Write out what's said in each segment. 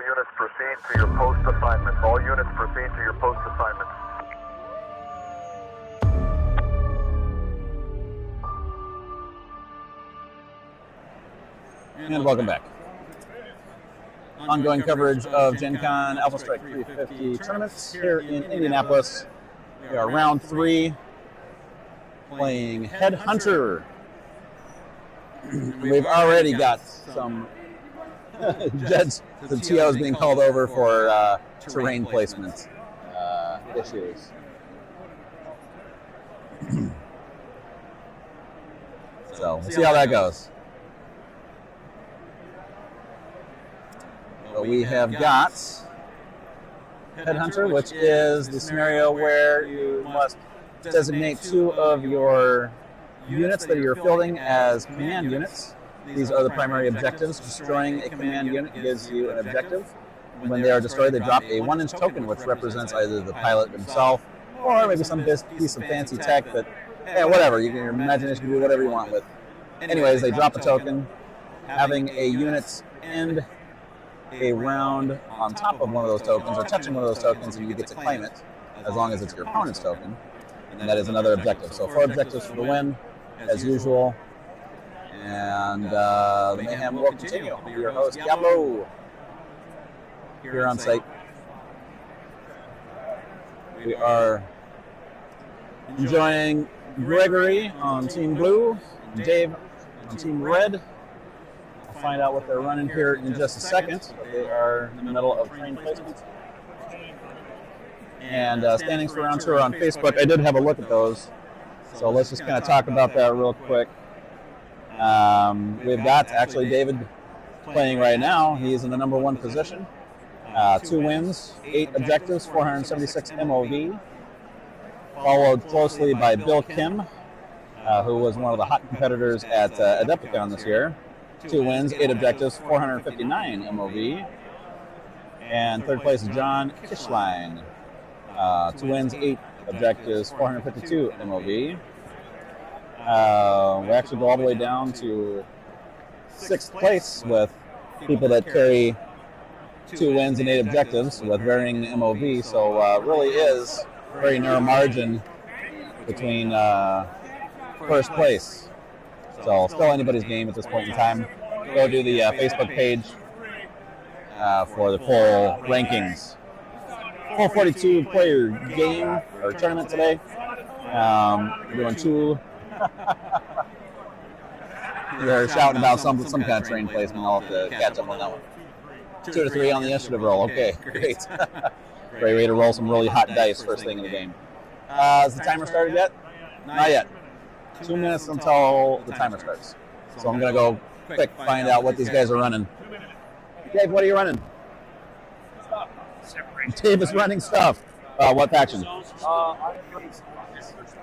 units proceed to your post assignments. All units proceed to your post assignments. And welcome back. Ongoing coverage of GenCon AS350 tournaments here in Indianapolis. We are round 3, playing Headhunter. We've already got some jets, the TOs being called over for terrain placement issues. So we'll see how that goes. But we have got Headhunter, which is the scenario where you must designate 2 of your units that you're fielding as command units. These are the primary objectives. Destroying a command unit gives you an objective. When they are destroyed, they drop a 1-inch token, which represents either the pilot himself or maybe some piece of fancy tech that, whatever, your imagination can do whatever you want with. Anyways, they drop a token. Having a unit end a round on top of one of those tokens or touching one of those tokens, and you get to claim it as long as it's your opponent's token. And that is another objective. So 4 objectives for the win, as usual. And the mayhem will continue. I'll be your host, Diablo, here on site. We are enjoying Gregory on Team Blue, and Dave on Team Red. I'll find out what they're running here in just a second, but they are in the middle of train placement. And standings for round 2 are on Facebook. I did have a look at those, so let's just kind of talk about that real quick. We've got actually David playing right now. He's in the number 1 position. 2 wins, 8 objectives, 476 MOV. Followed closely by Bill Kim, who was one of the hot competitors at Adepticon this year. 2 wins, 8 objectives, 459 MOV. And third place is John Kishline. 2 wins, 8 objectives, 452 MOV. We actually go all the way down to 6th place with people that carry 2 wins and 8 objectives with varying MOV. So really is a very narrow margin between first place. So still anybody's game at this point in time. Go to the Facebook page for the full rankings. Full 42 player game or tournament today. We're doing 2. They're shouting about some kind of train placement. I'll have to catch up on that one. 2 to 3 on the initiative roll. Okay, great. Great way to roll some really hot dice first thing in the game. Has the timer started yet? Not yet. 2 minutes until the timer starts. So I'm going to go quick find out what these guys are running. Dave, what are you running? Dave is running stuff. What faction?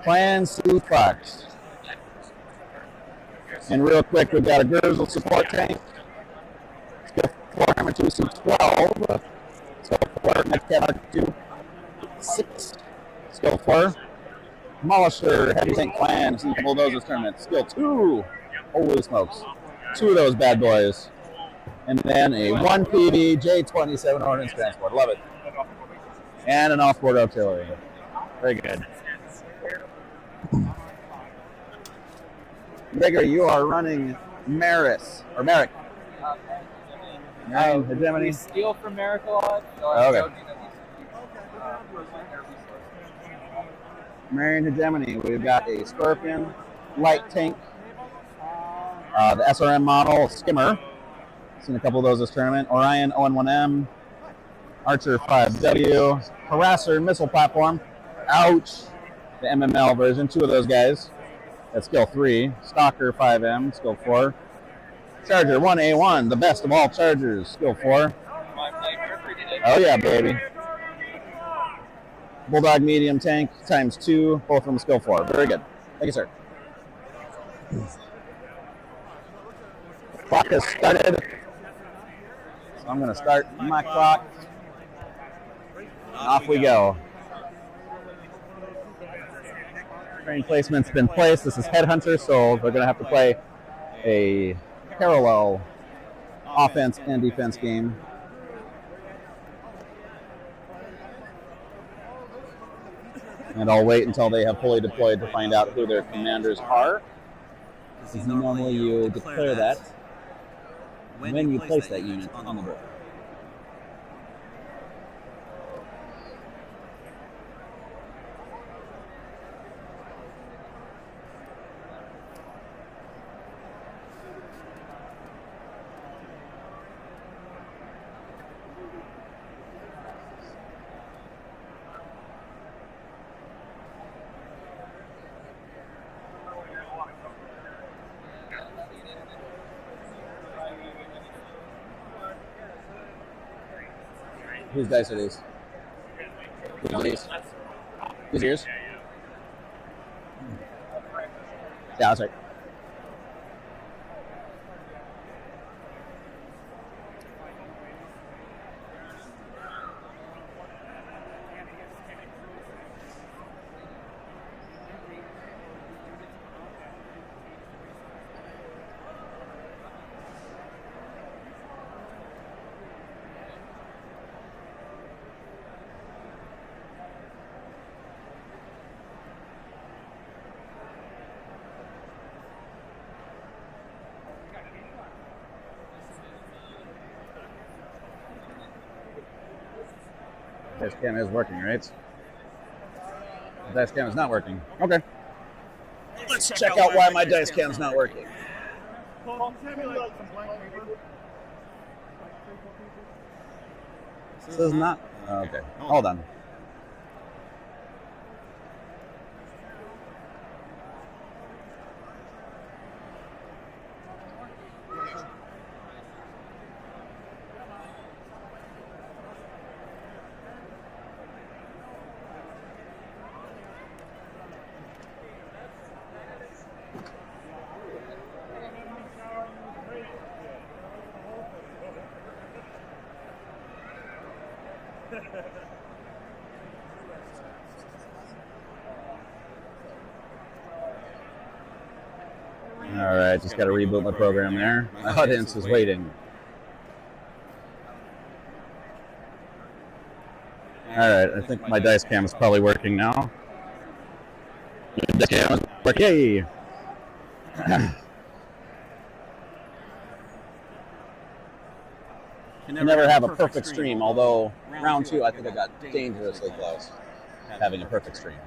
Clan Fox. And real quick, we've got a Gurzel support tank. Skill 4, Hammer 2, C12. Skill 4, Next Cat 2, 6. Skill 4, Demolisher, Heavy Tank Clan, Sea Bulldozers Tournament. Skill 2, holy smokes. 2 of those bad boys. And then a 1 PV J27 Ordnance Transport. Love it. And an off-board artillery. Very good. Gregory, you are running Maris, or Merrick. Hegemony. We steal from Merrick a lot. So okay. Marion Hegemony. We've got a Scorpion, light tank, the SRM model, Skimmer. Seen a couple of those this tournament. Orion ON1M, Archer 5W, Harasser missile platform. Ouch. The MML version, 2 of those guys. That's skill 3. Stalker 5M, skill 4. Charger 1A1, the best of all Chargers, skill 4. Oh yeah, baby. Bulldog medium tank times 2, both of them skill 4. Very good. Thank you, sir. Clock is started. So I'm going to start my clock. Off we go. Train placement's been placed. This is Headhunter, so they're going to have to play a parallel offense and defense game. And I'll wait until they have fully deployed to find out who their commanders are. Because normally you declare that when you place that unit on the board. Whose dice are these? Whose are these? Who's yours? Yeah, that's right. Dice cam is working, right? The dice cam is not working. Okay. Let's check out why my dice cam is not working. This is not. Okay. Hold on. All right, just got to reboot my program there. My audience is waiting. All right, I think my dice cam is probably working now. Dice cam is working. Yay! You never have a perfect stream, although round 2 I think I got dangerously close having a perfect stream.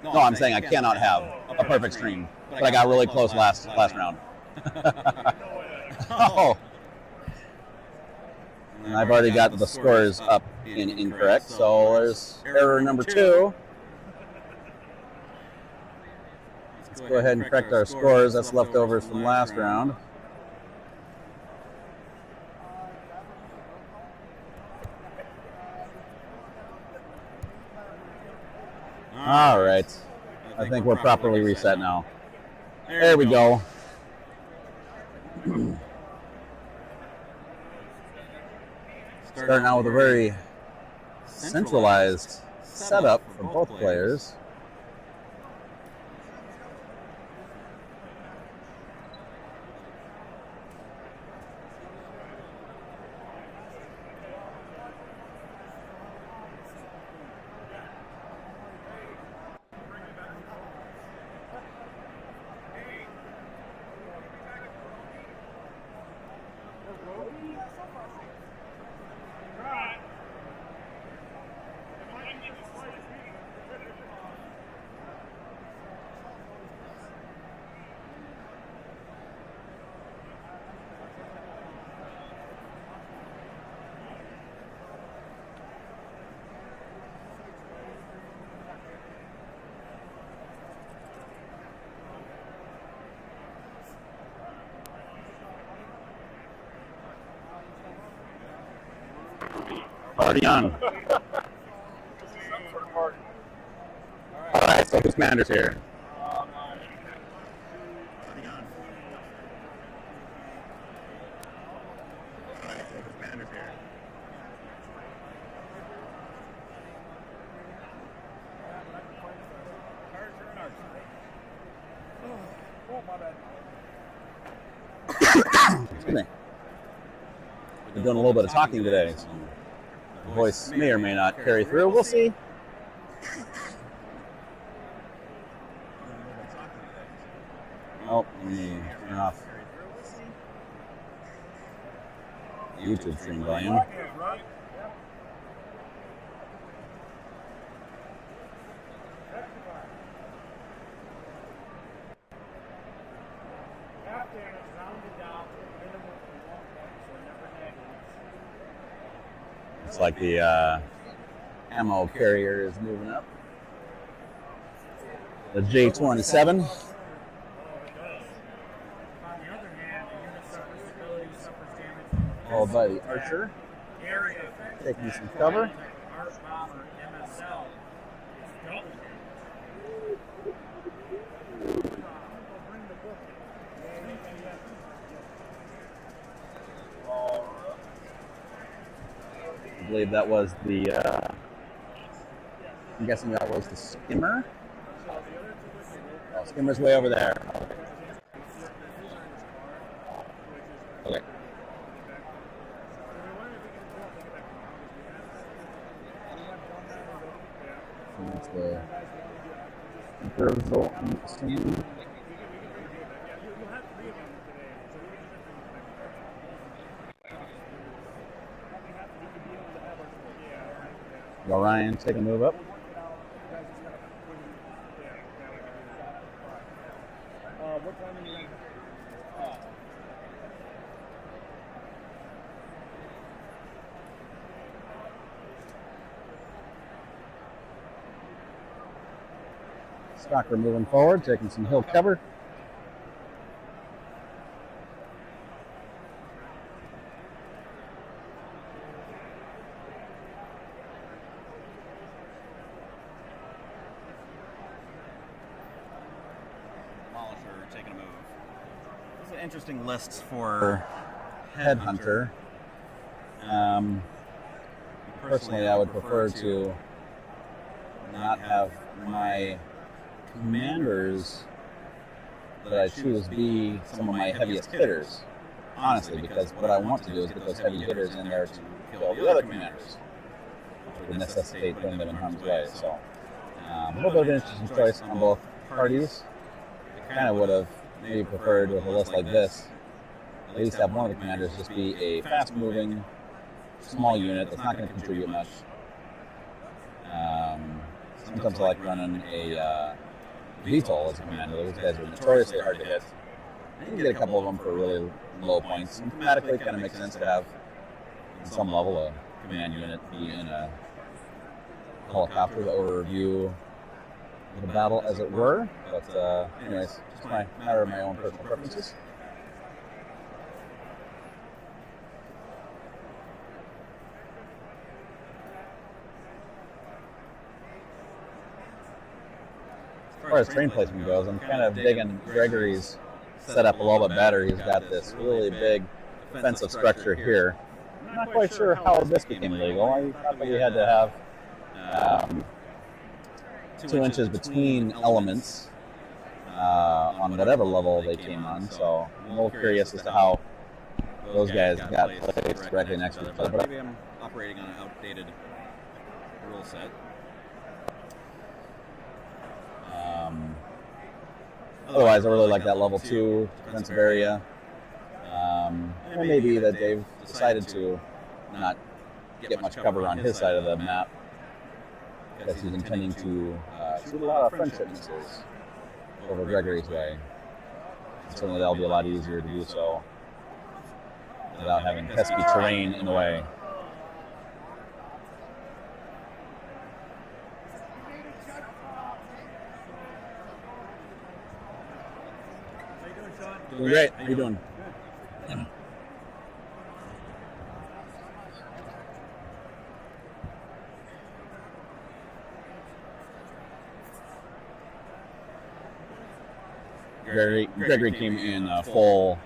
No, I'm saying I cannot have a perfect stream, but I got really close last round. Oh. And I've already got the scores up in incorrect, so there's error number 2. Let's go ahead and correct our scores. That's leftovers from last round. All right. I think we're properly reset now. There we go. Starting out with a very centralized setup for both players. Party on. Alright, so who's commander's here? Excuse me. We're doing a little bit of talking today. So. The voice may or may not carry through. We'll see. Oh, let me turn off YouTube stream volume. Looks like the ammo carrier is moving up. The J-27. Followed by the Archer. Taking some cover. I believe that was the, I'm guessing that was the skimmer. Oh, skimmer's way over there. Okay. So that's the Krull, I'm assuming. Orion, take a move up. Stalker moving forward, taking some hill cover. Taking a move. These are interesting lists for Headhunter. Personally, I would prefer to not have my commanders that I choose be some of my heaviest hitters. Honestly, because what I want to do is get those heavy hitters in there to kill the other commanders, which would necessitate putting them in harm's way. So, a little bit of an interesting choice on both parties. Kind of would have maybe preferred with a list like this, at least have one of the commanders just be a fast-moving, small unit that's not going to contribute much. Sometimes I like running a VTOL as a commander. Those guys are notoriously hard to hit. You can get a couple of them for really low points. And thematically, it kind of makes sense to have, on some level, a command unit be in a helicopter to overview the battle, as it were. But anyways, just my matter of my own personal preferences. As far as train placement goes, I'm kind of digging Gregory's setup a little bit better. He's got this really big defensive structure here. I'm not quite sure how this became legal. I thought that we had to have 2 inches between elements on whatever level they came on. So I'm a little curious as to how those guys got placed directly next to each other. Maybe I'm operating on an outdated rule set. Otherwise, I really like that level 2 defensive area. It may be that they've decided to not get much cover on his side of the map because he's intending to shoot a lot of friendship missiles over Gregory's way. And certainly that'll be a lot easier to do so without having pesky terrain in the way. Doing great. How you doing? Gregory came in full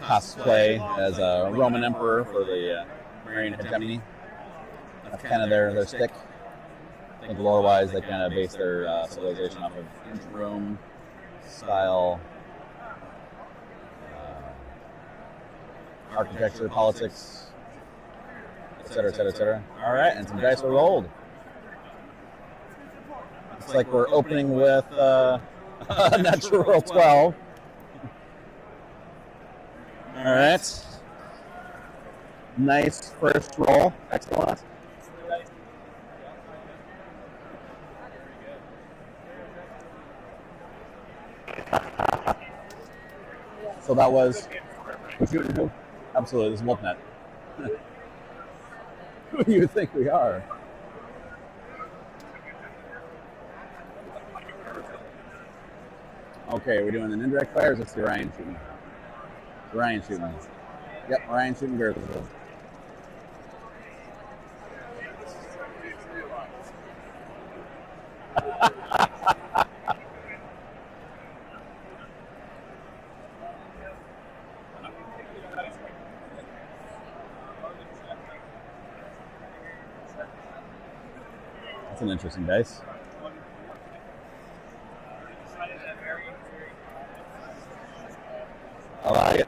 cosplay as a Roman emperor for the Marian hegemony. That's kind of their stick. I think lore-wise, they kind of base their civilization off of ancient Rome style architecture, politics, etc., etc., etc. All right, and some dice are rolled. Looks like we're opening with a natural 12. All right. Nice first roll. Excellent. So that was who? Absolutely, this is Wolfnet. Who do you think we are? Okay, we're doing an indirect fire. Or is this the Orion shooting? The Orion shooting. Yep, Orion shooting Gertrude. That's an interesting dice. I like it.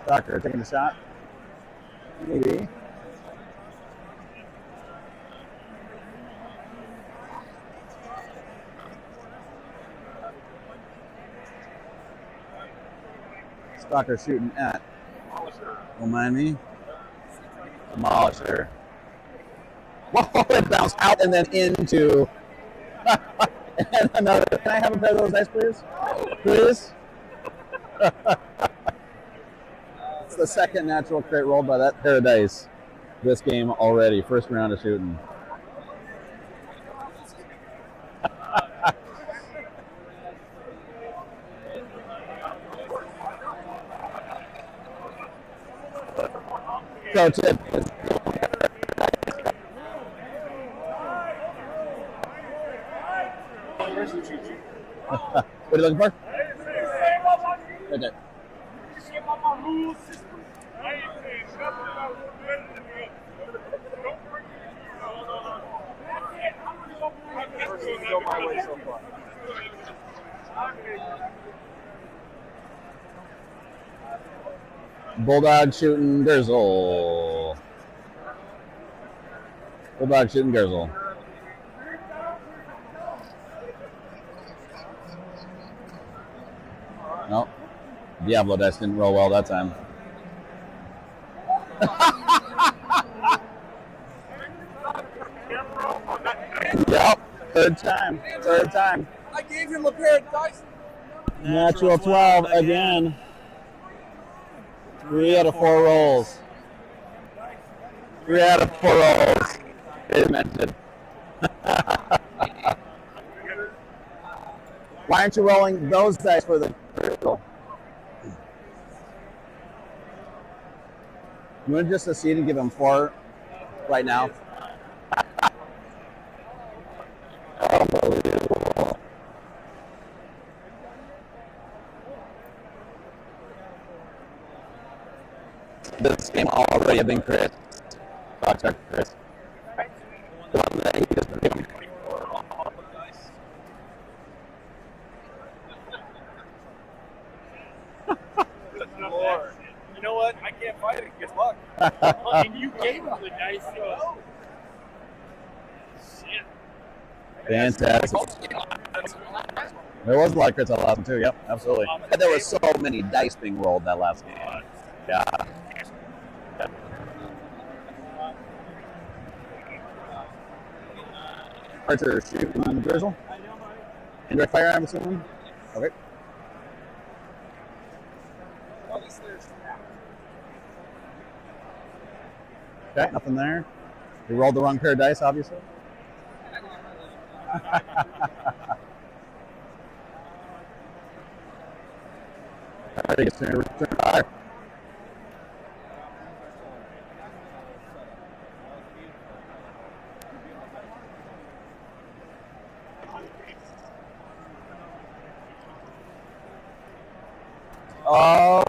Doctor, taking a shot? Maybe. Stalker shooting at. Don't mind me. Demolisher. Whoa, it bounced out and then into. And another. Can I have a pair of those dice, please? Please? It's the second natural crit rolled by that pair of dice this game already. First round of shooting. Pro tip. What are you looking for? Right there. Bulldog shooting Gerzel. Bulldog shooting Gerzel. Nope. Diablo dice didn't roll well that time. Yep. Third time. Third time. I gave him a pair of dice. Natural 12 again. 3 out of 4 rolls. 3 out of 4 rolls. It meant it. Why aren't you rolling those dice for the critical? You want to just succeed and give him 4 right now? Unbelievable. This game already have been crit. Check Chris. Lord. You know what? I can't fight it. Good luck. And you gave him the dice, so. Shit. Fantastic. There was a lot of crits that last one too. Yep, absolutely. And there were so many dice being rolled that last game. Yeah. Archer shooting Drizzle. Indirect fire, I'm assuming. Okay. Okay, nothing there. We rolled the wrong pair of dice, obviously. I think it's going to return fire. Oh.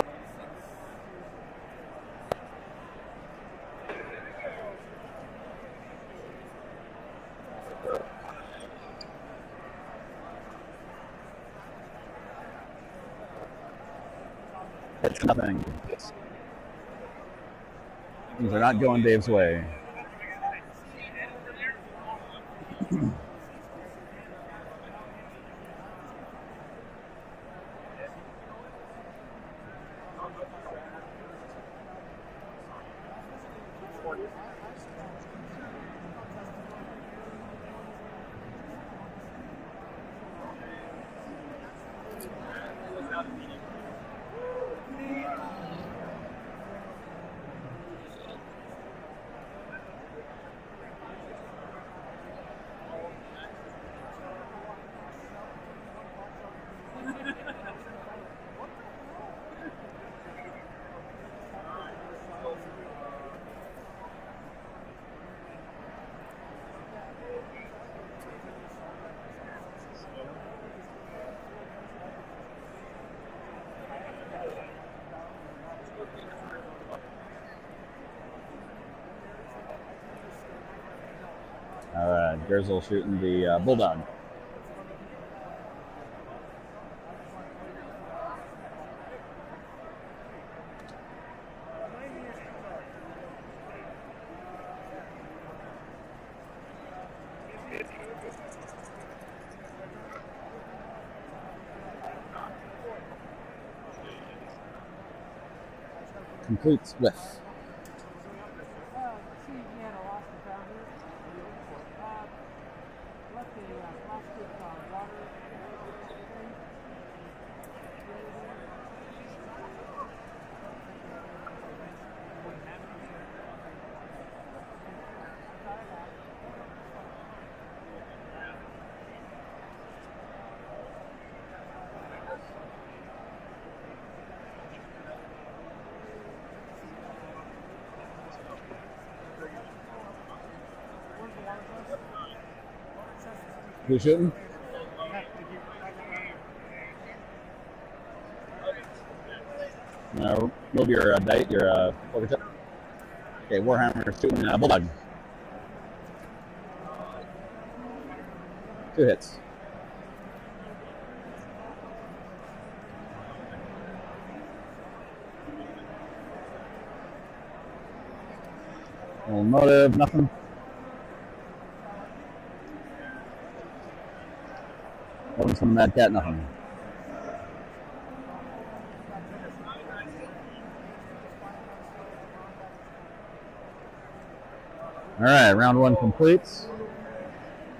It's nothing. Things are not going Dave's way. All right, Grizzle shooting the Bulldog. Complete whiff. Who's shooting? Move your poker chip. Okay, Warhammer shooting Bulldog. 2 hits. Little motive, nothing. Holding some Mad Cat, nothing. All right, round 1 completes.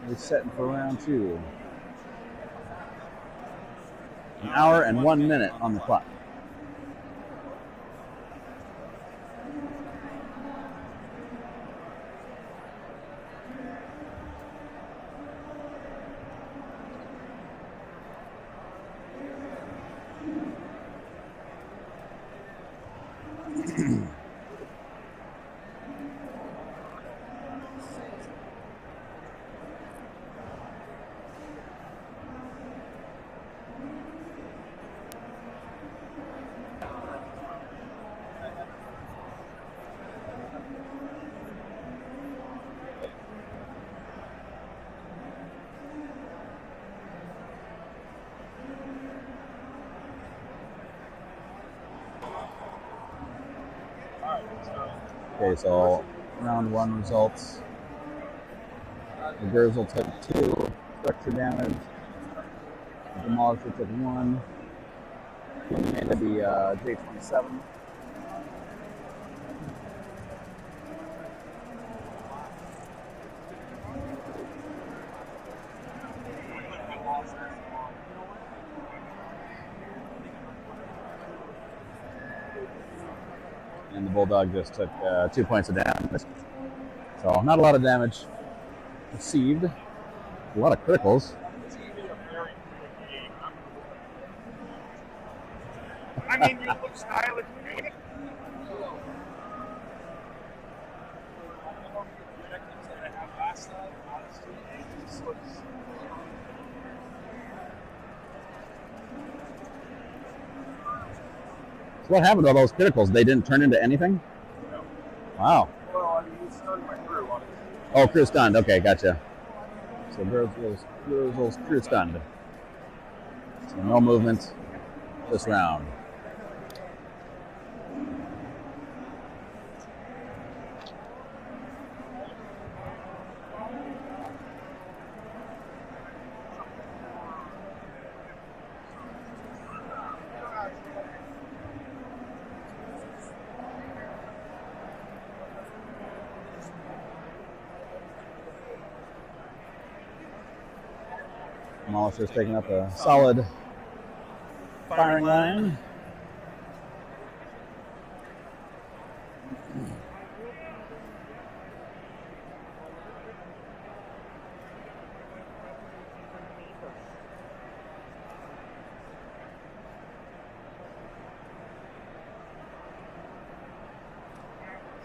We're setting for round 2. 1 hour and 1 minute on the clock. Okay, so round 1 results. The Gurzel took 2 structure damage. The Demolisher took 1. Eliminated the J27. And the Bulldog just took 2 points of damage. So not a lot of damage received. A lot of criticals. I mean, you look stylish. So what happened to all those criticals? They didn't turn into anything? No. Wow. Well, I mean, you stunned my crew on it. Oh, crew stunned. Okay, gotcha. So Gurzel's crew stunned. So no movement this round. Demolisher's taking up a solid firing line.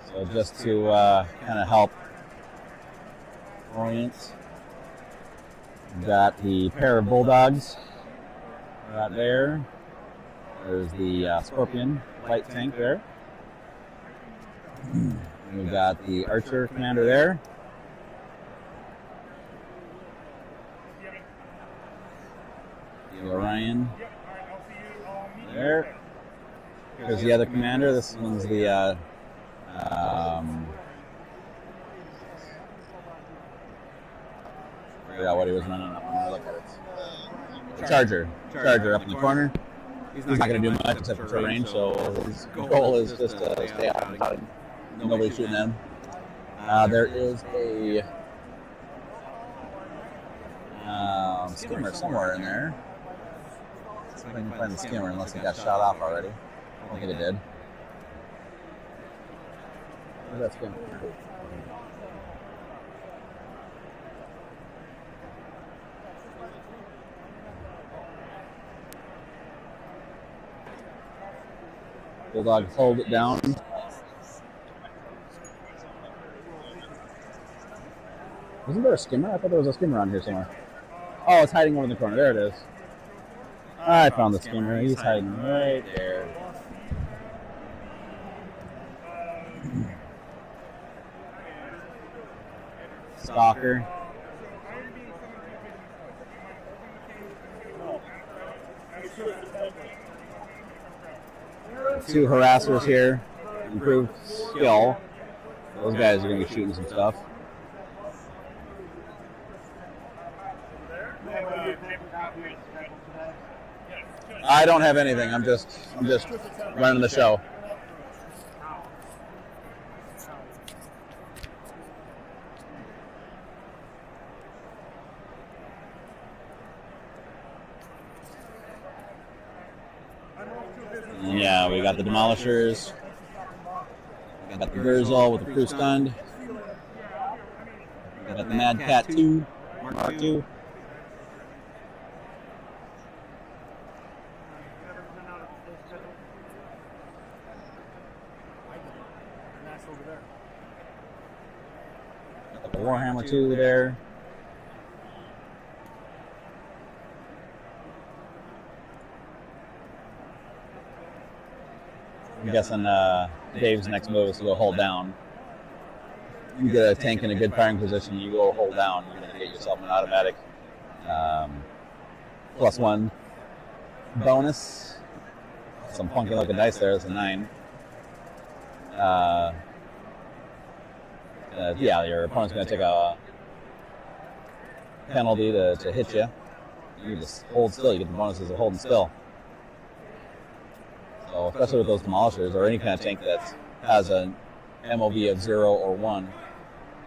So just to kind of help orient, we've got the pair of bulldogs right there. There's the Scorpion light tank there. We've got the Archer commander there. The Orion there. Here's the other commander. This one's the figure out what he was running up when I look at it. Charger up in the corner. He's not going to do much except for range, so his goal is just to stay out of nobody shooting at him. There is a skimmer somewhere in there. Let's see if I can find the skimmer unless it got shot off already. I don't think it did. Where's that skimmer? Bulldog, hold it down. Wasn't there a skimmer? I thought there was a skimmer on here somewhere. Oh, it's hiding over in the corner. There it is. I found the skimmer. He's hiding right there. Stalker. Two harassers here. Improved skill. Those guys are going to be shooting some stuff. I don't have anything. I'm just running the show. Yeah, we got the Demolishers. We got the Gurzel with the crew stunned. We got the Mad Cat 2, Mark 2. Got the Warhammer 2 there. I'm guessing Dave's next move is to go hold down. You get a tank in a good firing position, you go hold down, you're going to get yourself an automatic +1 bonus. Some funky looking dice there, it's a 9. Yeah, your opponent's going to take a penalty to hit you. You just hold still, you get the bonuses of holding still. So especially with those Demolishers or any kind of tank that has an MOV of 0 or 1.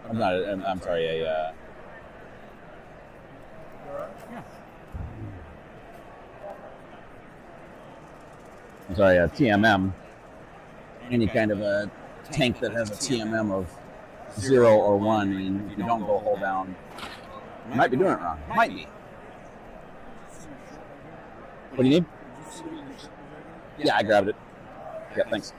I'm sorry, a TMM. Any kind of a tank that has a TMM of 0 or 1, and if you don't go hold down, you might be doing it wrong. Might be. What do you need? Yeah, I grabbed it. Yeah, thanks.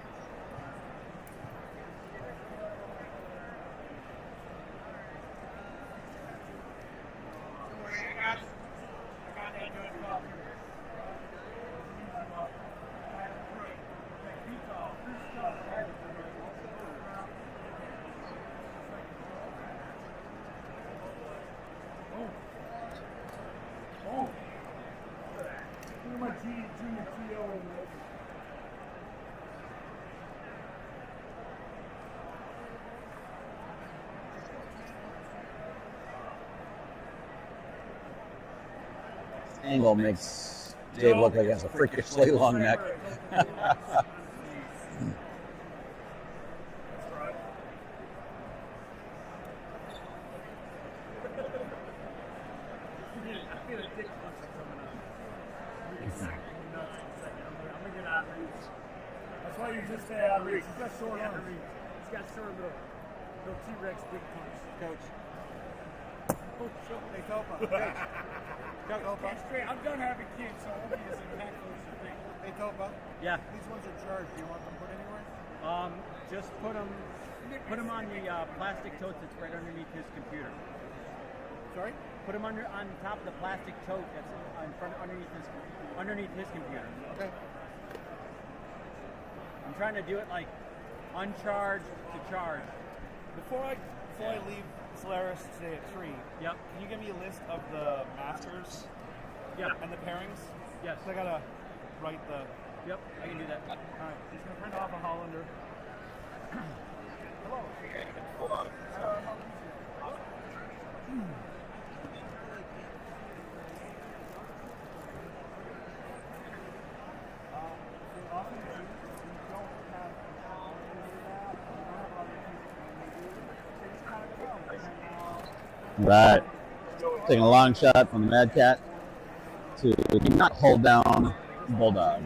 Angle makes Dave look like he has a freakishly long neck. gonna get Aries. That's why you just say Aries. He's got short arms. He's got short little T-Rex big punch. Coach. Oh, shit. They told me. Coach, straight. I'm done having kids, so I won't be as impactful as you think. Hey, Topa. Yeah. These ones are charged. Do you want them put anywhere? Just put them on the plastic tote that's right underneath his computer. Sorry? Put them on top of the plastic tote that's in front underneath his computer. Okay. I'm trying to do it like uncharged to charge. Before I leave Solaris today at 3, yep. Can you give me a list of the masters? Yeah. And the pairings? Yes. So I gotta write the. Yep, I can do that. All right, just gonna print off a Hollander. Hello. Hold on. Right. Taking a long shot from the Mad Cat to not hold down Bulldog.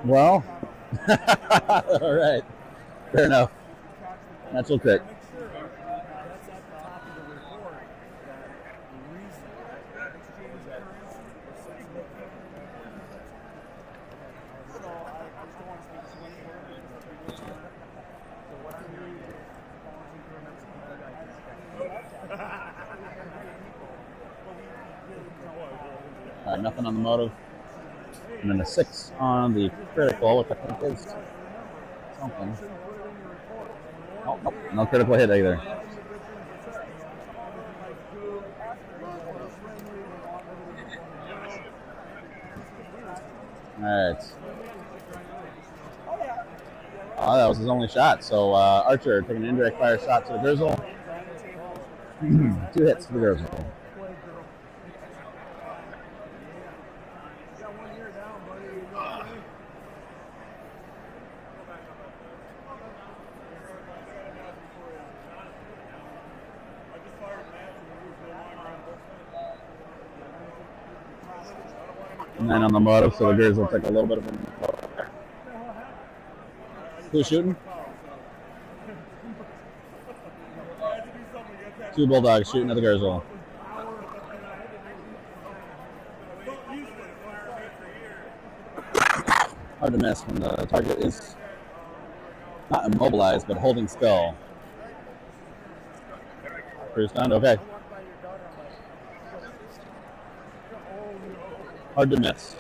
Well, all right. Fair enough. Natural crit. All right, nothing on the motive. And then a 6 on the critical, which I think is something. Oh, nope, no critical hit either. All right. Oh, that was his only shot. So Archer taking an indirect fire shot to the Grizzle. 2 hits to the Grizzle. And then on the motive, so the Grizzle will take a little bit of a. Who's shooting? 2 Bulldogs shooting at the Grizzle. Hard to miss when the target is not immobilized, but holding still. Cruise down, okay. Hard to miss.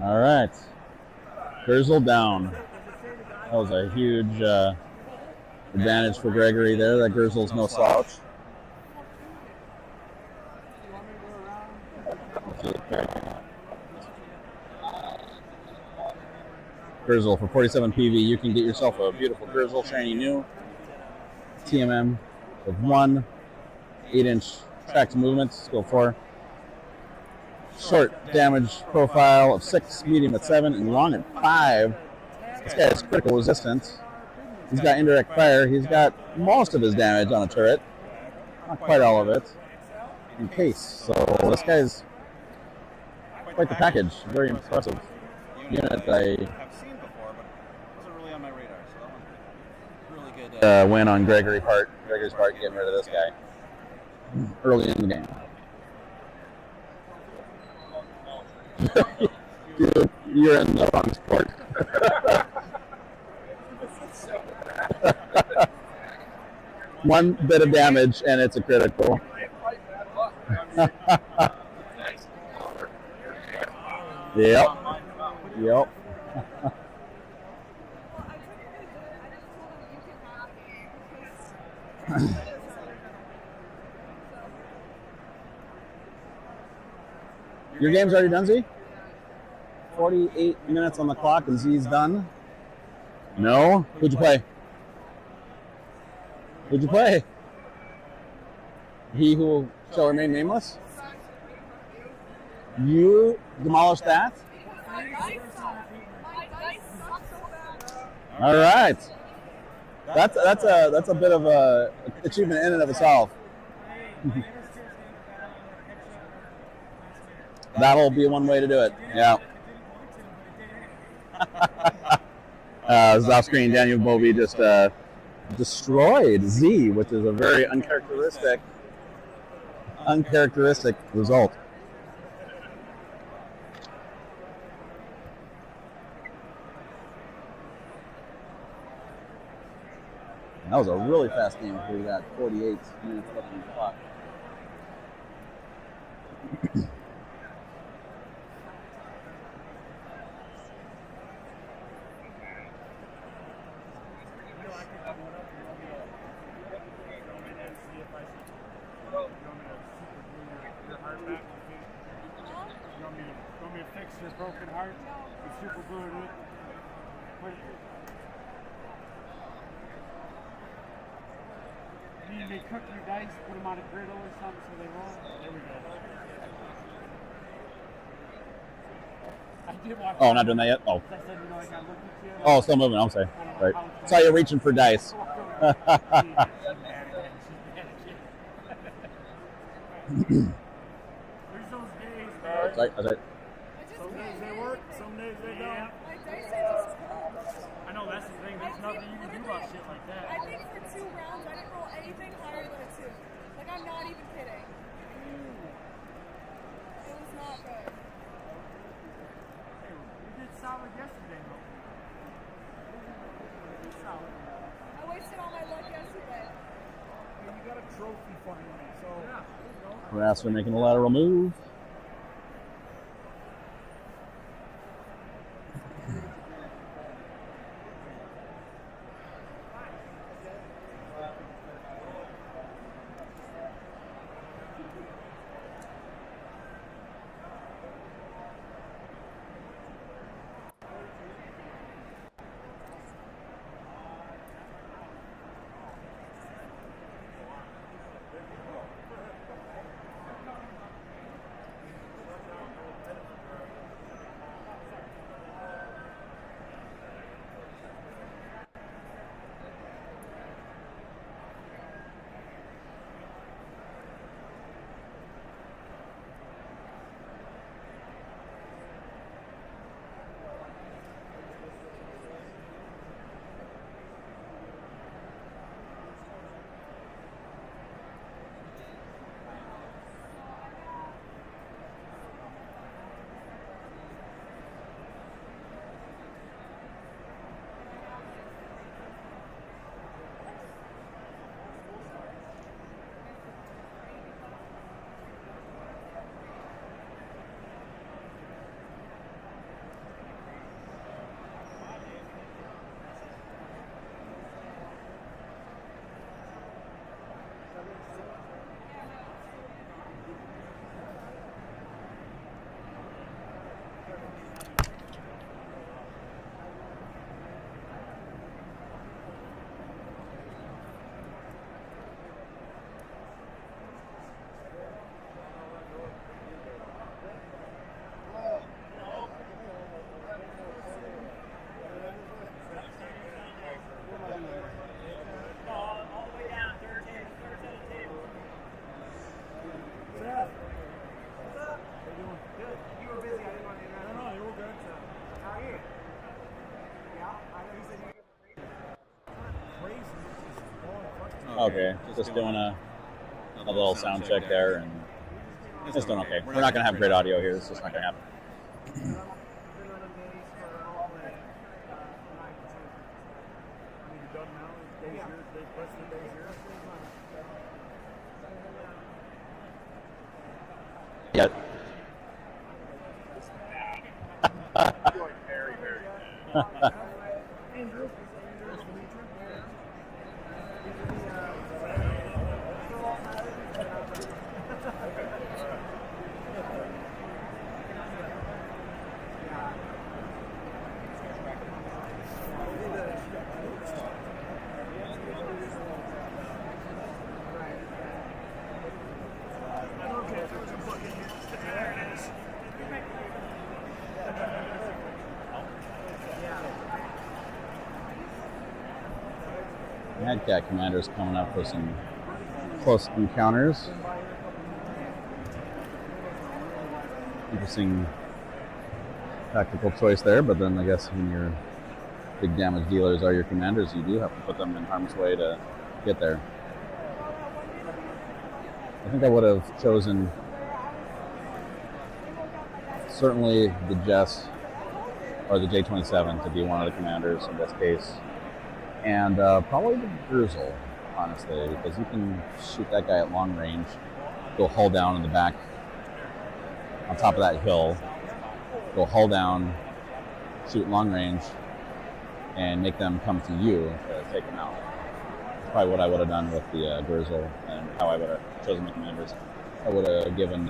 All right, Grizzle down. That was a huge advantage for Gregory there. That Grizzle's no slouch. Grizzle for 47 PV, you can get yourself a beautiful Grizzle, shiny new TMM with 1 8-inch tracked movement, skill 4. Short damage profile of 6, medium at 7, and long at 5. This guy has critical resistance. He's got indirect fire. He's got most of his damage on a turret. Not quite all of it. In case. So this guy's quite the package. Very impressive unit. I have seen before, but wasn't really on my radar. So that one really good. Win on Gregory's part, getting rid of this guy early in the game. You're in the wrong sport. One bit of damage and it's a critical. Yep. Yep. Your game's already done, Z? 48 minutes on the clock and Z's done. No? Who'd you play? Who'd you play? He who shall remain nameless? You demolished that? All right. That's a bit of a achievement in and of itself. That'll be one way to do it. Yeah. Off screen, Daniel Bovey just destroyed Z, which is a very uncharacteristic result. That was a really fast game for that 48 minutes left on the clock. Your broken heart, you super glue it. You need me to cook your dice, put them on a griddle or something so they roll. There we go. I did watch. Oh, not doing that yet? Oh. I said, you know, I got look at you. Oh, still moving. I'm sorry. Right. Saw you reaching for dice. She's mad again. There's those days, man. Sorry. Some days they work, some days they don't. I know, that's the thing. There's nothing you can do about shit like that. I think for 2 rounds, I didn't roll anything higher than a 2. Like, I'm not even kidding. It was not good. Hey, we did solid yesterday, though. We did solid. I wasted all my luck yesterday. I mean, you got a trophy finally, so. Yeah, there you go. Rasser making a lateral move. Okay, just doing a little sound check there, and it's doing okay. We're not going to have great audio here. It's just not going to happen. Yeah. Mad Cat Commander's coming up for some close encounters. Interesting tactical choice there, but then I guess when your big damage dealers are your commanders, you do have to put them in harm's way to get there. I think I would have chosen certainly the Jess or the J-27 to be one of the commanders in this case. And probably the Goolsby, honestly, because you can shoot that guy at long range, go hull down in the back on top of that hill, go hull down, shoot long range, and make them come to you to take them out. That's probably what I would have done with the Goolsby and how I would have chosen my commanders. I would have given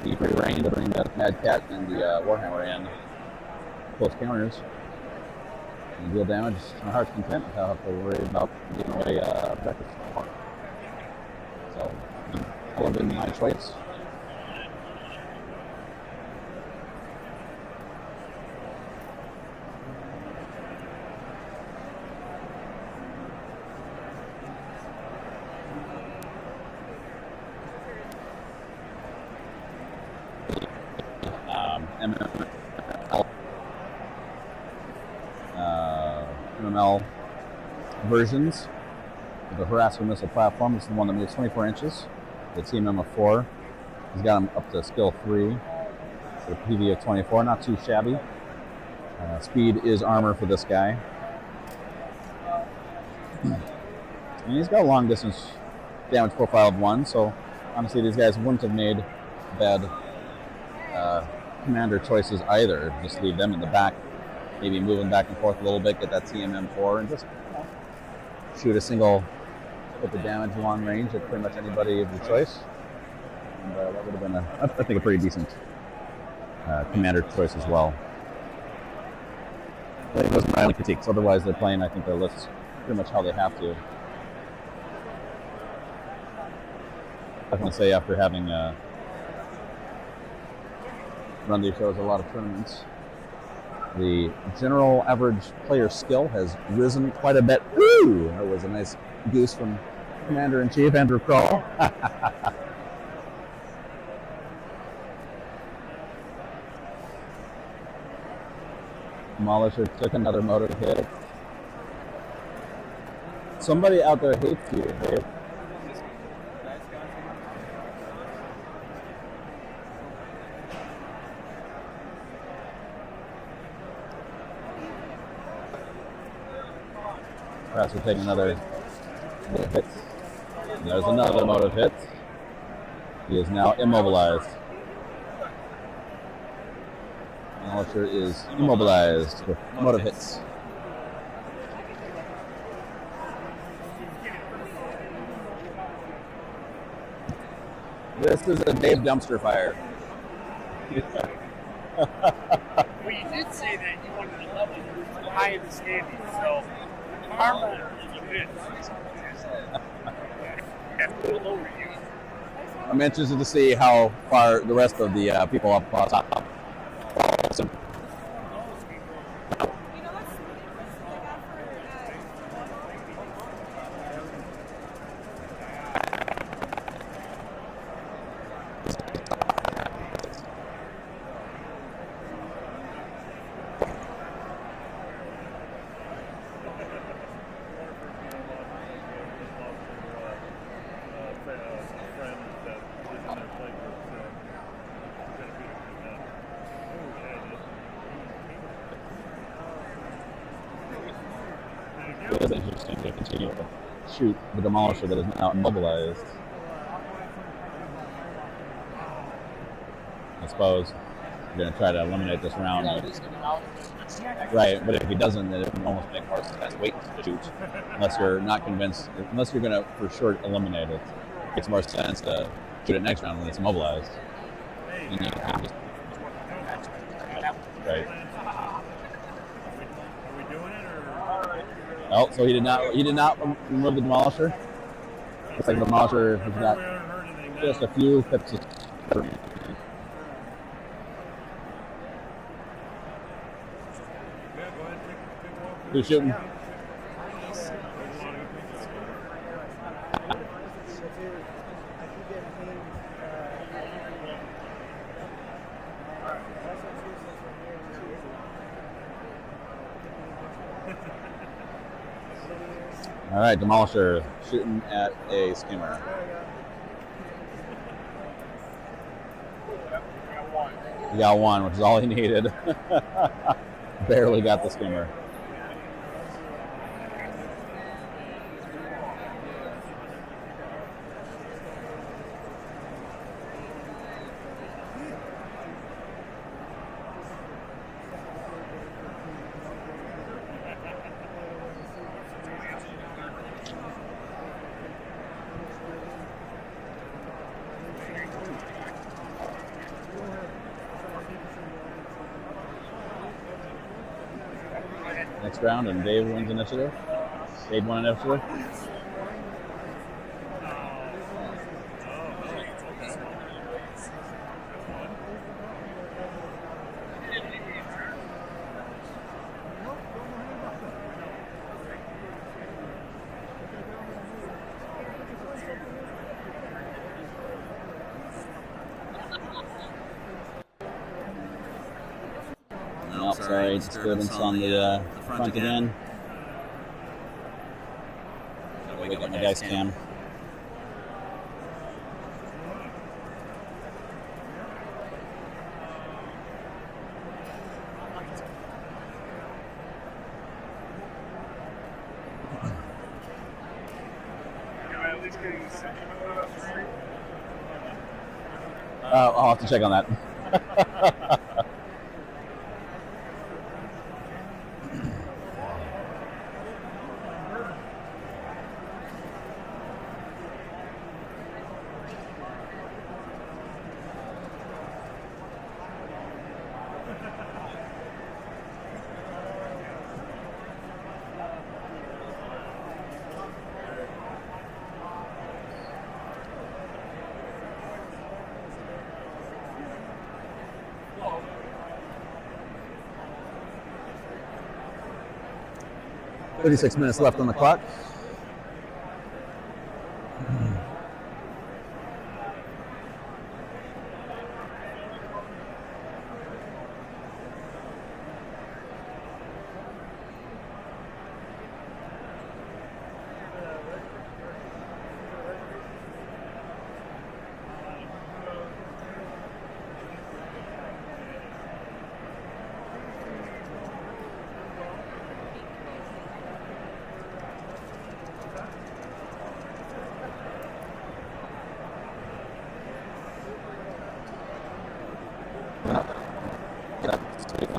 the free reign to bring the Mad Cat and the Warhammer in close counters and deal damage to my heart's content without having to worry about giving away objectives. So that would have been my choice. MML versions of the harasser missile platform. This is the one that moves 24 inches. The TMM of 4. He's got him up to skill 3. So a PV of 24, not too shabby. Speed is armor for this guy. And he's got a long distance damage profile of 1, so honestly these guys wouldn't have made bad commander choices either. Just leave them in the back, maybe moving back and forth a little bit, get that TMM4 and just shoot a single, put the damage long range at pretty much anybody of your choice. And that would have been, I think, a pretty decent commander choice as well. It wasn't my only critiques. Otherwise, they're playing, I think, their lists pretty much how they have to. I can say after having run these shows a lot of tournaments, the general average player skill has risen quite a bit. Ooh, that was a nice goose from Commander-in-Chief Andrew Krull. Demolisher took another motor hit. Somebody out there hates you, Dave. Perhaps we're taking another hit. And there's another motive hit. He is now immobilized. Demolisher is immobilized with motive hits. This is a Dave dumpster fire. Well, you did say that you wanted to level high in the standings, so karma is a bit. I'm interested to see how far the rest of the people up top. So, it is interesting to continue to shoot the Demolisher that is now immobilized. I suppose You're going to try to eliminate this round. Right, but if he doesn't, then it would almost make more sense. Wait to shoot, unless you're not convinced. Unless you're going to for sure eliminate it, it makes more sense to shoot it next round when it's immobilized. And you can just, right. Are we doing it or? Oh, so he did not remove the demolisher. Looks like the demolisher has got just a few pips. Who's shooting? All right, demolisher shooting at a skimmer. He got one, which is all he needed. Barely got the skimmer. Next round, and Dave wins initiative. Dave won initiative. Oh, sorry, disturbance on the front again. Wake up my dice cam. I'll have to check on that. "36 minutes left on the clock."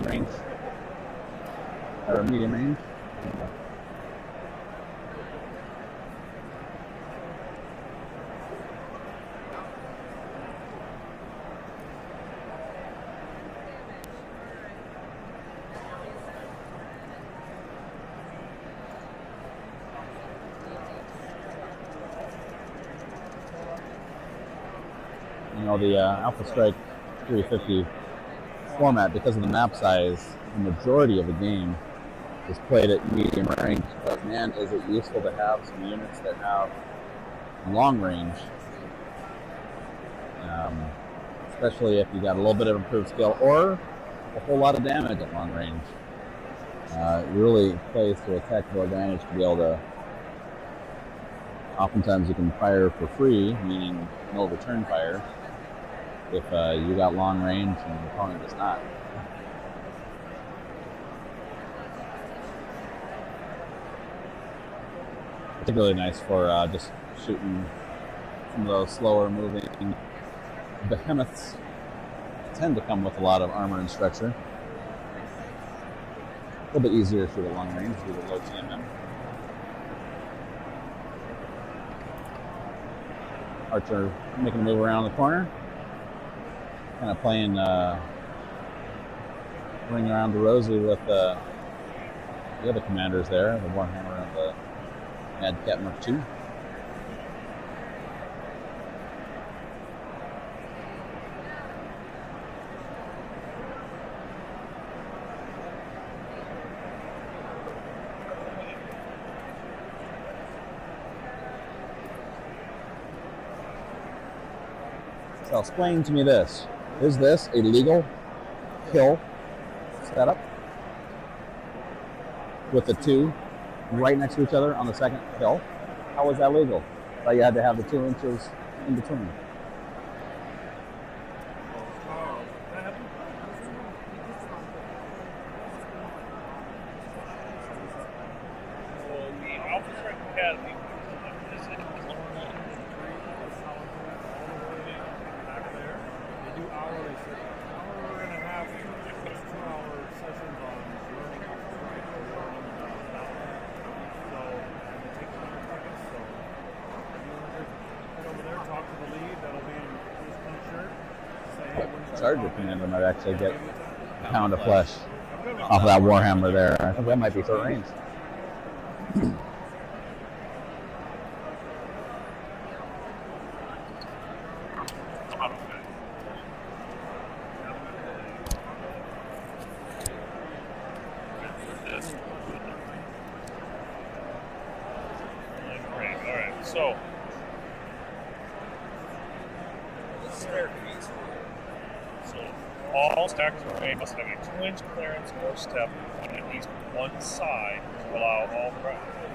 Range or medium range. You know, the Alpha Strike 350 format, because of the map size, the majority of the game is played at medium range. But man, is it useful to have some units that have long range, especially if you got a little bit of improved skill or a whole lot of damage at long range. It really plays to a tactical advantage to be able to. Oftentimes, you can fire for free, meaning no return fire, if you got long range and the opponent does not. Particularly nice for just shooting some of those slower moving behemoths tend to come with a lot of armor and structure. A little bit easier to shoot at long range due to low TMM. Archer making a move around the corner. Kind of playing ring around the rosy with the other commanders there, the Warhammer and the Mad Cat Mark II. So explain to me this. Is this a legal kill setup with the two right next to each other on the second kill? How was that legal? I thought you had to have the 2 inches in between. Charger commander might actually get a pound of flesh off of that Warhammer there. I think that might be short range. All stacked terrain must have a 2-inch clearance or step on at least one side to allow all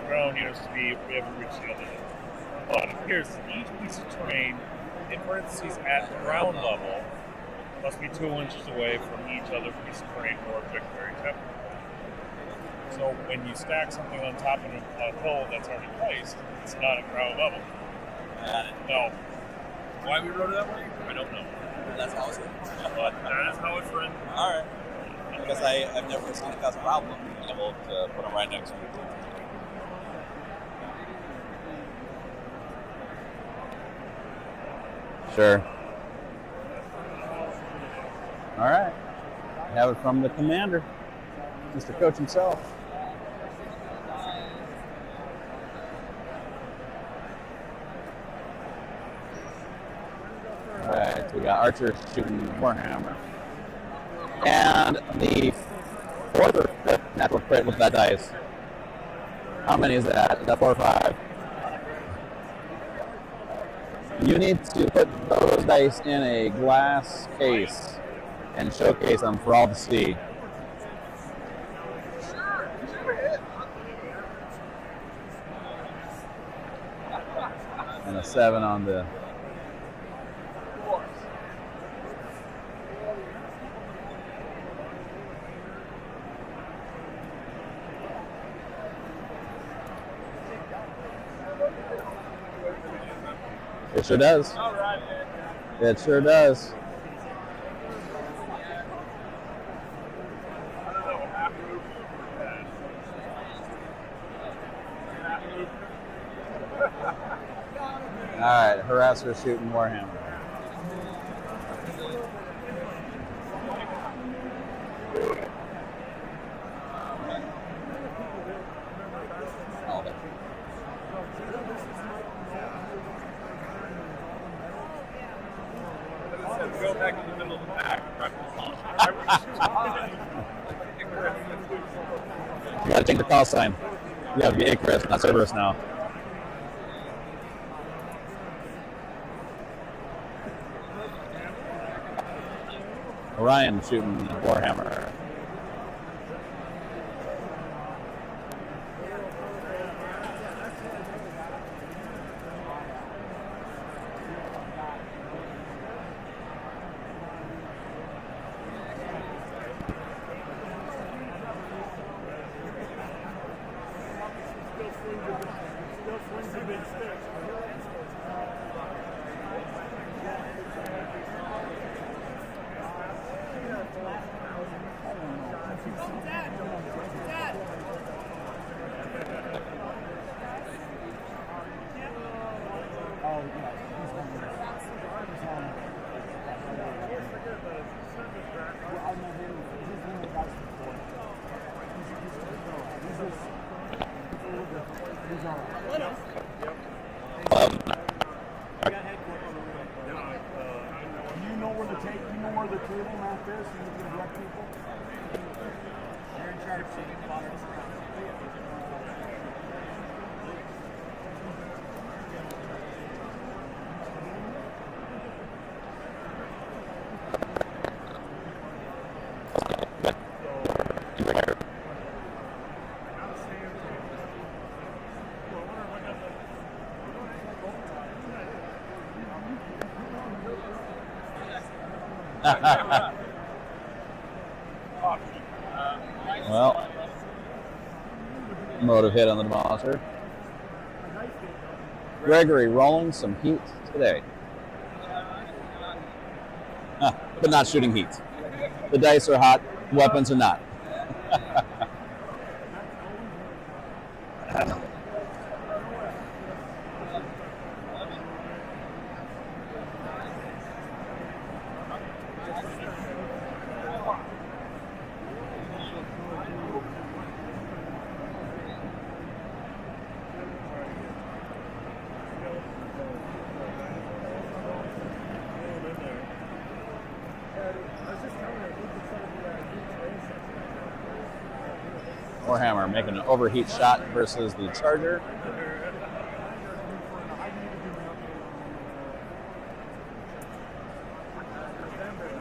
ground units to be able to reach the other. But it appears that each piece of terrain, in parentheses at ground level, must be 2 inches away from each other piece of terrain or objective area. So when you stack something on top of a hill that's already placed, it's not at ground level. No. Why we wrote it that way? I don't know. That's how it's written. But that is how it's written. All right. Because I've never seen it cause a problem being able to put them right next to each other. Sure. All right. Have it from the commander, Mr. Coach himself. All right, we got Archer shooting Warhammer. And the 4th or 5th natural crit with that dice. How many is that? Is that 4 or 5? You need to put those dice in a glass case and showcase them for all to see. And a 7 on the... It sure does. It sure does. All right, harasser shooting Warhammer. Go back in the middle of the pack. You gotta change the call sign. You have to be Icarus, not Cerberus now. Orion shooting Warhammer. Well, motive hit on the demolisher. Gregory rolling some heat today. But not shooting heat. The dice are hot, weapons are not. Warhammer making an overheat shot versus the Charger.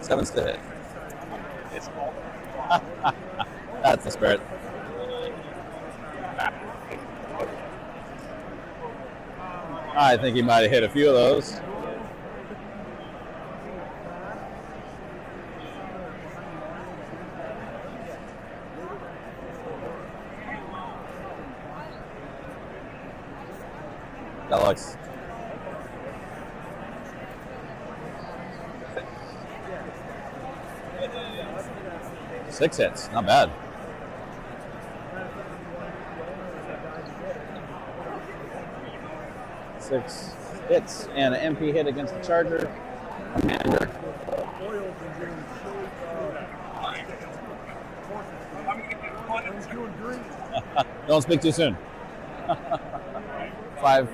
Sevens to hit. That's the spirit. I think he might have hit a few of those. That looks. Six hits, not bad. Six hits and an MP hit against the Charger. Commander. Don't speak too soon. Five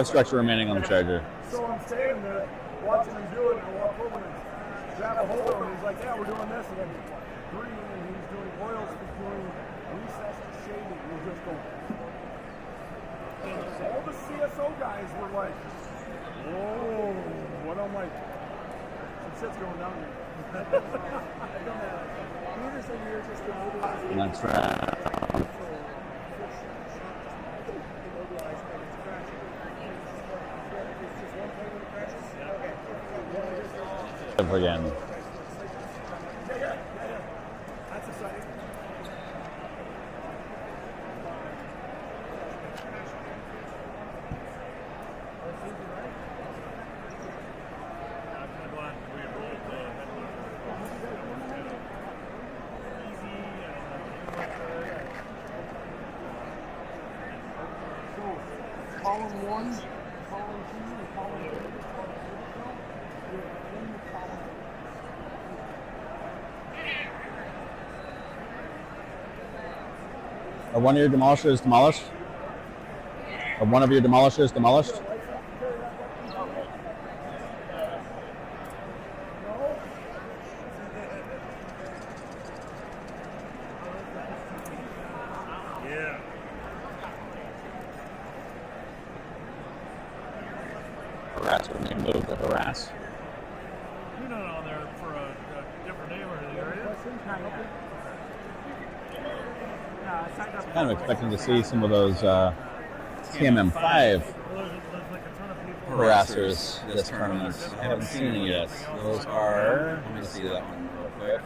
structure remaining on the Charger. So I'm standing there watching him do it, and I walk over and grab a hold of him. He's like, yeah, we're doing this. And then green, and he's doing oils, he's doing recessed shading. We're just going. And all the CSO guys were like, whoa, what I'm like, some shit's going down here. Next round. Again. That's exciting. So, column 1, column 2, and column 3. Are one of your demolishers demolished? Are one of your demolishers demolished? Yeah. Harass when they move to harass. You're not on there for a different neighborhood area. Kind of expecting to see some of those TMM5 harassers this tournament. I haven't seen it yet. Those are. Let me see that one real quick.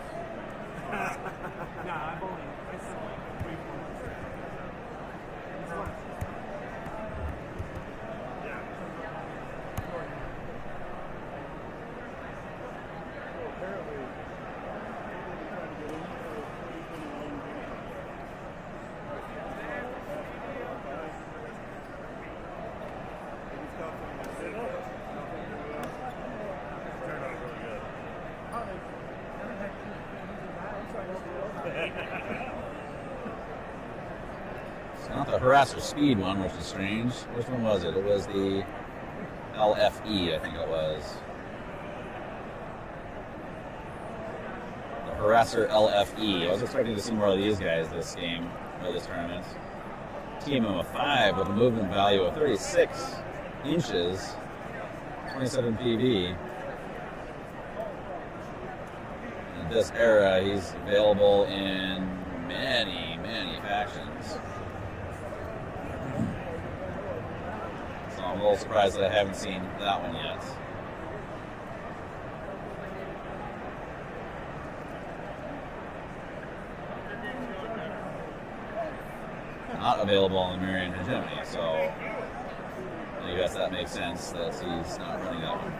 It's not the harasser speed one, which is strange. Which one was it? It was the LFE, I think it was. The harasser LFE. I was expecting to see more of these guys this game, or this tournament. TMM of 5 with a movement value of 36 inches, 27 PV. In this era, he's available in many, many factions. So I'm a little surprised that I haven't seen that one yet. Not available in Marion Hegemony, so I guess that makes sense that he's not running that one.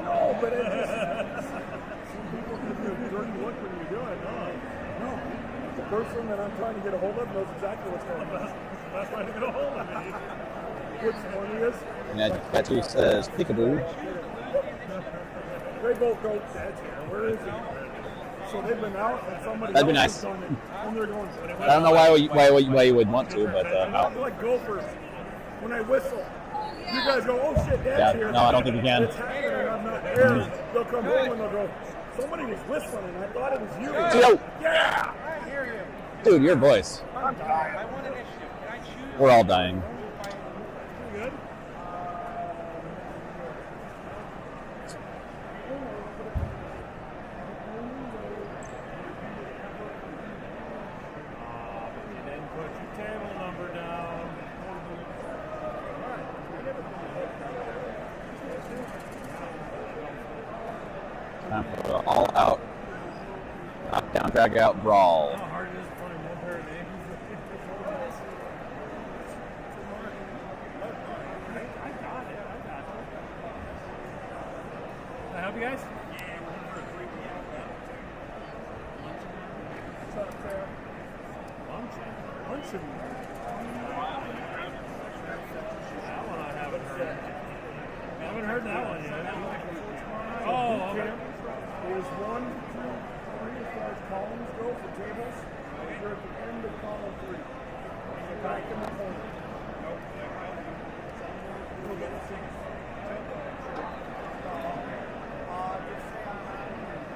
No, but it just, some people give you a dirty look when you do it. No. The person that I'm trying to get a hold of knows exactly what's going on. That's trying to get a hold of me. Which one he is? And that tweet says peekaboo. They both go, Dad's here. Where is he? So they've been out and somebody That'd be else nice. has done it. And they're going, I don't know why you would want to, but like gophers. When I whistle, you guys go, oh shit, Dad's here. no, I don't think you can. It's happening, I'm not there. They'll come home and they'll go, somebody was whistling and I thought it was you. Yo. Yeah! I hear you. Dude, your voice. I'm dying. We're all dying. You good? You didn't put your table number down. Time for the all-out, knock-down, drag-out brawl. How hard it is to find one pair of names? I got it. Can I help you guys? What's up, Sarah? Luncheon. That one I haven't heard. I haven't heard that one yet. Oh, okay. There's 1, 2, 3 as far as columns go for tables. We're at the end of column 3. So back in the corner.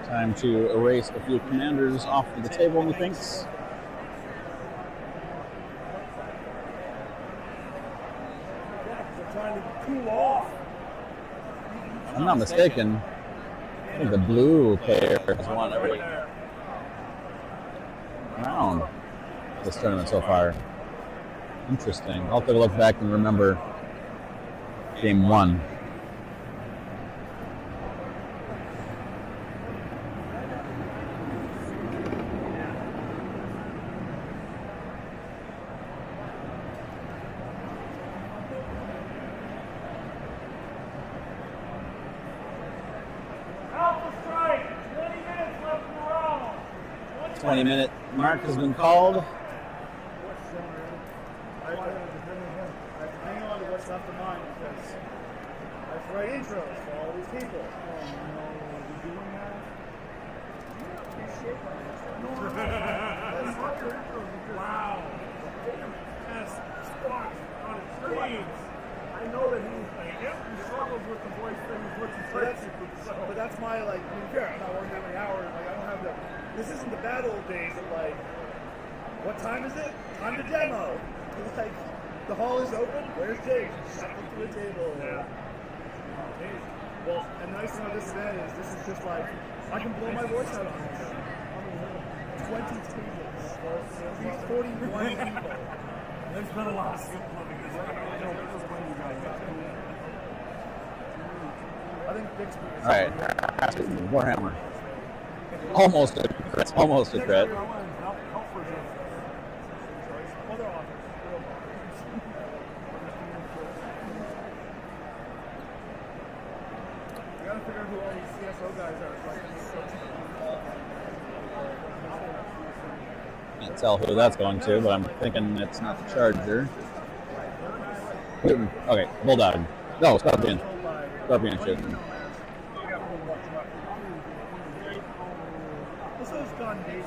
Time to erase a few commanders off of the table, methinks. They're trying to cool off. If I'm not mistaken, I think the blue player has won every round this tournament so far. Interesting. I'll take a look back and remember game 1. Alpha strike! 20 minutes left in the round! 20-minute mark has been called. Hang on to what's left of mine because I have to write intros for all these people. Oh no, we're doing that? Wow. Yes, squat on its sleeves. I know that he struggles with the voice thing, which is but that's my, like, I mean, fair, I'm not working that many hours. Like, I don't have the, this isn't the bad old days of, like, what time is it? Time to demo. It's like, the hall is open. Where's Jake? Shuffle to the table. Yeah. Well, the nice thing about this event is this is just like, I can blow my voice out on this. 20 tables. 41 people. There's been a lot of skill clubbing this year. I know this is when you guys got it. I think Bixby is... All right, Warhammer. Almost a crit. Almost a crit. trying to figure out who all these CSO guys are. Can't tell who that's going to, but I'm thinking it's not the Charger. Okay, Bulldog. No, Scorpion. Scorpion shooting. This is gone days.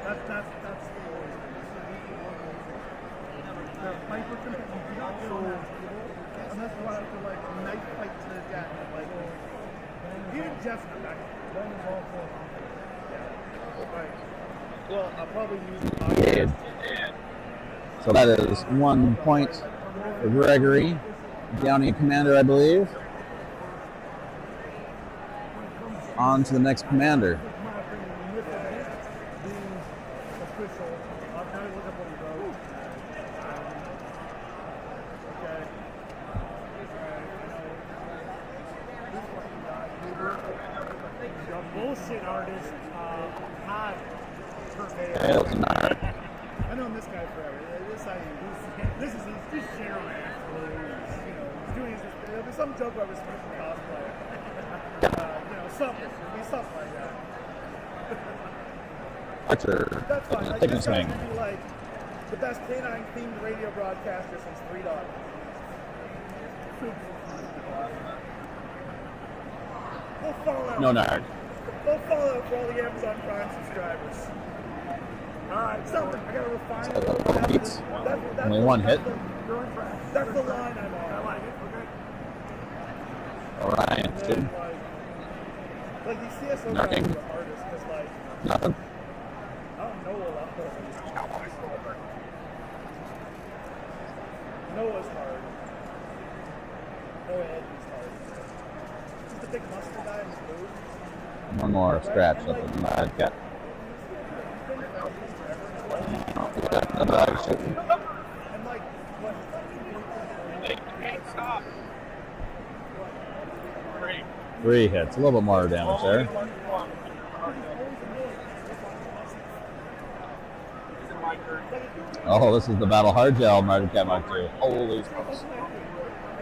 That's the Piper company. And that's why I feel like knife fight to the death. Like, even Jeff's back. Ben is also. Yeah. Right. Well, I'll probably use the podcast. So that is 1 point for Gregory. Downing commander, I believe. On to the next commander. Bullshit artist had I know this guy forever. This is he's generalized. You know, he's doing his. There'll be some joke about respect for cosplay. You know, something. It'll be something like that. Archer. That's fine. Like, Taking a this guy swing. could be like the best canine themed radio broadcaster since 3 Dog. We'll Fallout. No nard. We'll Fallout for all the Amazon Prime subscribers. Alright, something. I gotta refine it a little bit. Beats. That's Only one hit. That's the line I'm on. I like it. Orion, And dude. then, like these CSO guys are Nothing. the hardest because, like, Nothing. I don't know a lot of them. Noah's hard. Noah Eddy's hard. Just the big muscle guy in the blue. One more scratch at the Mad Cat. And like, what? Stop. 3 hits. A little bit more damage there. Oh, this is the Battle Hard Gel Martin Cat Mark II. Holy smokes.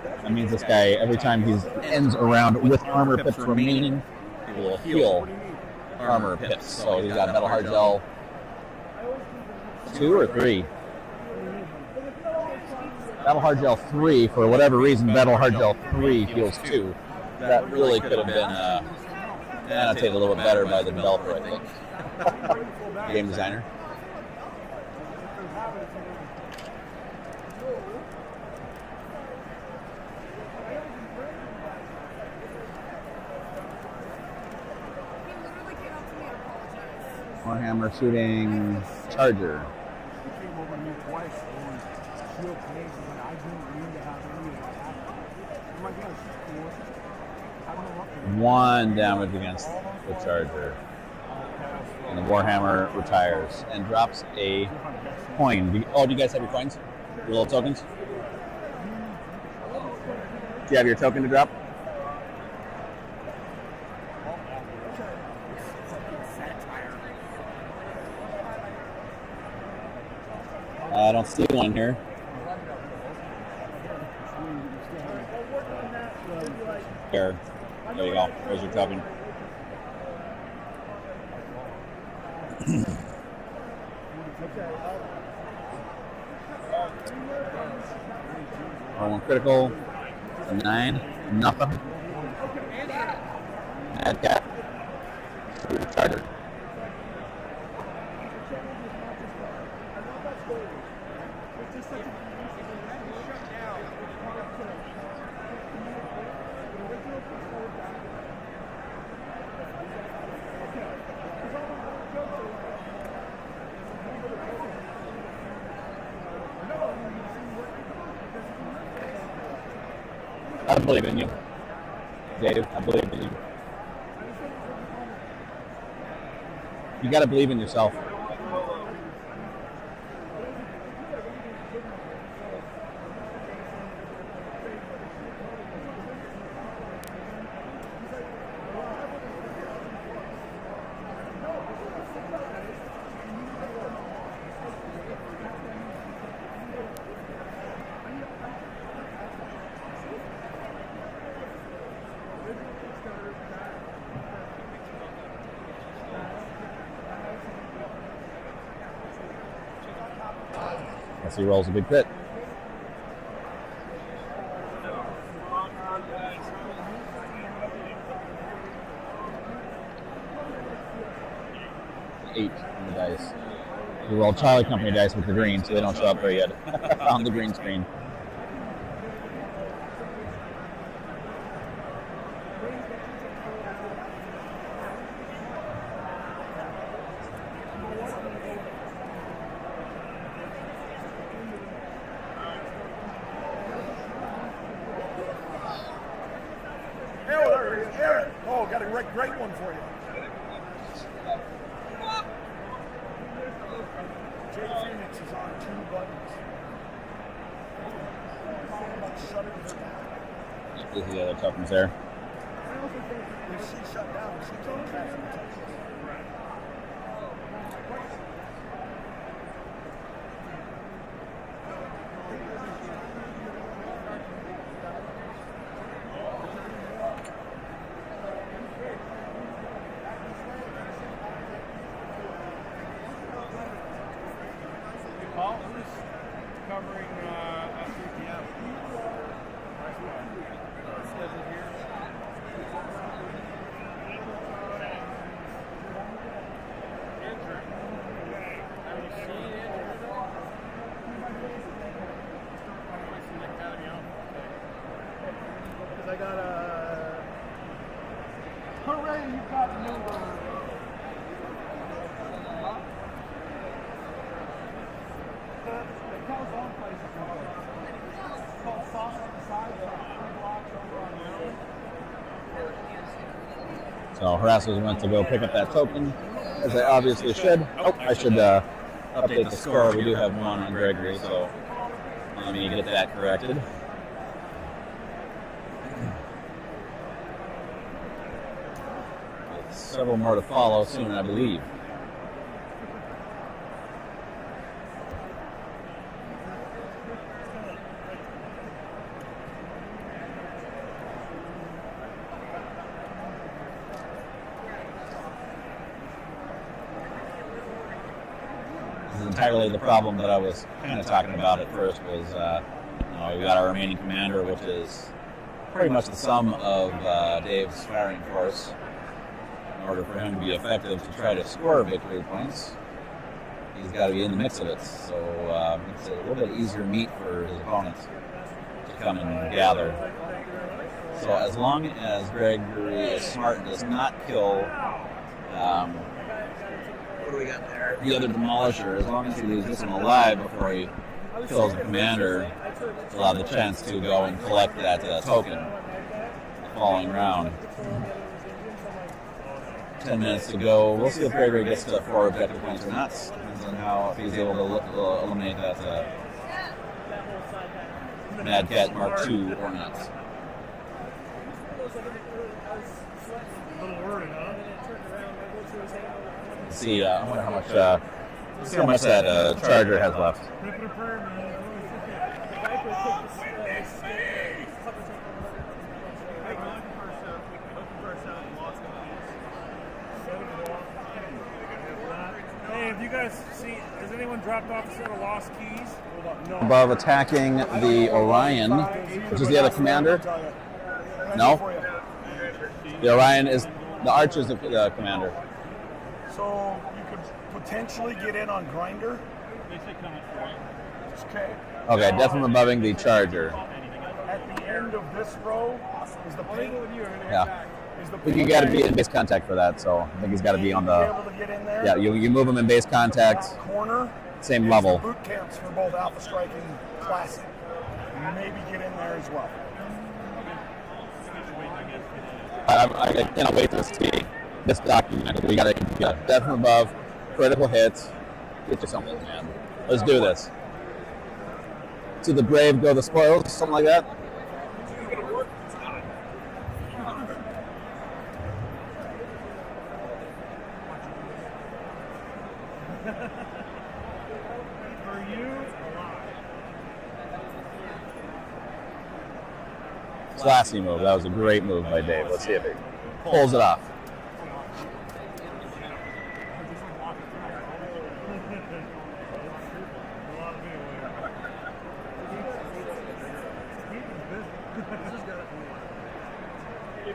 That means this guy, every time he ends a round with armor pips remaining, he will heal armor pips. So he's got Battle Hard Gel 2 or 3? Battle Hard Gel 3, for whatever reason, Battle Hard Gel 3 heals 2. That really could have been annotated a little bit better by the developer, I think. Game designer. Warhammer shooting Charger. He came over to me twice on Shield Canadian, and I didn't mean to have any of that happen. I'm like, yeah, she's cool. I don't know what to do. 1 damage against the Charger. And the Warhammer retires and drops a coin. Oh, do you guys have your coins? Your little tokens? Do you have your token to drop? I don't see one here. Here. There you go. There's your token. One critical. 9. Nothing. Mad Cat. Charger. I believe in you, Dave. I believe in you. You got to believe in yourself. Unless he rolls a big crit. Eight on the dice. We roll Charlie Company dice with the green, so they don't show up very good on the green screen. Aaron! Oh, got a great one for you. Jay Phoenix is on 2 buttons. This is the other tokens there. When she shut down, she's on traffic. Paul, who's covering S350? Schedule here. Andrew. Have you seen it? Because I got a... Hooray, you got the number. The calzone place is called Sauce on the Side. 3 blocks over on the So harassers went to go pick up that token, as they obviously should. Oh, I should update the score. We do have 1 on Gregory, so let me get that corrected. Several more to follow soon, I believe. This is entirely the problem that I was kind of talking about at first. Was we got our remaining commander, which is pretty much the sum of Dave's firing force. In order for him to be effective to try to score victory points, he's got to be in the mix of it. So it's a little bit easier meat for his opponents to come and gather. So as long as Gregory is smart and does not kill, what do we got there? The other Demolisher, as long as he leaves this one alive before he kills the commander, he'll have the chance to go and collect that token the following round. 10 minutes to go. We'll see if Gregory gets to 4 objective points or not. Depends on if he's able to eliminate that Mad Cat Mark II or not. Let's see, I wonder how much. Let's see how much that Charger has left. Hey, have you guys seen, has anyone dropped off a set of lost keys? No. Above attacking the Orion, which is the other commander. No? The Orion is, the Archer is the commander. So you could potentially get in on Grinder. Okay. Okay, definitely above the Charger. At the end of this row is the pink. Yeah. But you got to be in base contact for that, so I think he's got to be on the. Able to get in there. Yeah, you move him in base contact. Corner. Same level. Boot camps for both Alpha Strike and Classic. Maybe get in there as well. I cannot wait to see this document. We got to definitely above, critical hits. Get you something, man. Let's do this. To the brave go the spoils, something like that. Classy move. That was a great move by Dave. Let's see if he pulls it off. He's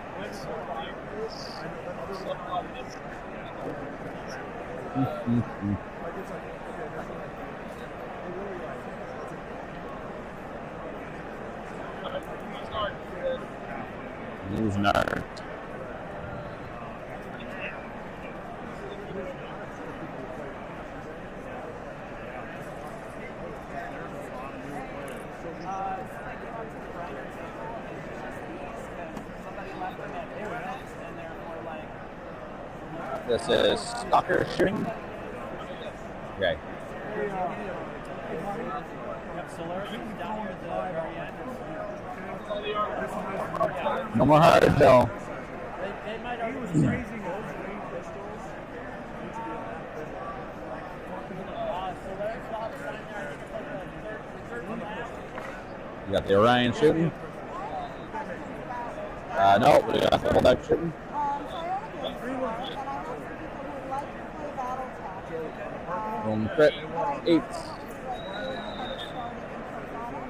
not. This is stalker shooting. Okay. No more hard though. You got the Orion shooting. No, we got the Bulldog shooting. Boom, crit, 8.